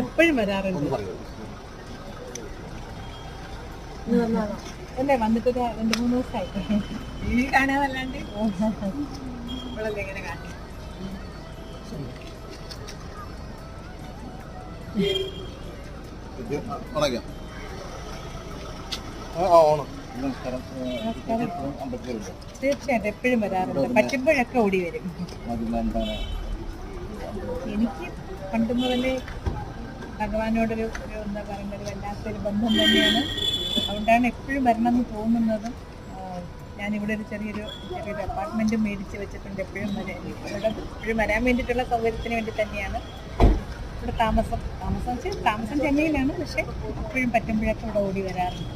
എപ്പോഴും വരാറുണ്ട് അല്ലേ? വന്നിട്ട് 2-3 ദിവസമായി. ടി വി കാണാതല്ലാണ്ട് ഇപ്പോഴല്ലേ ഇങ്ങനെ കാണും. തീർച്ചയായിട്ടും എപ്പോഴും വരാറുണ്ട്. പറ്റുമ്പോഴൊക്കെ ഓടി വരും. എനിക്ക് പണ്ട് മുതലേ ഭഗവാനോടൊരു എന്താ പറയുക, ഒരു വല്ലാത്തൊരു ബന്ധം തന്നെയാണ്. അതുകൊണ്ടാണ് എപ്പോഴും വരണമെന്ന് തോന്നുന്നതും. ഞാനിവിടെ ഒരു ചെറിയൊരു അപ്പാർട്ട്മെൻറ്റ് മേടിച്ച് വെച്ചിട്ടുണ്ട്. എപ്പോഴും വരാൻ വേണ്ടിയിട്ടുള്ള സൗകര്യത്തിന് വേണ്ടി തന്നെയാണ് ഇവിടെ താമസം ചെന്നൈയിലാണ്. പക്ഷേ എപ്പോഴും പറ്റുമ്പോഴൊക്കെ ഇവിടെ ഓടി വരാറുണ്ട്.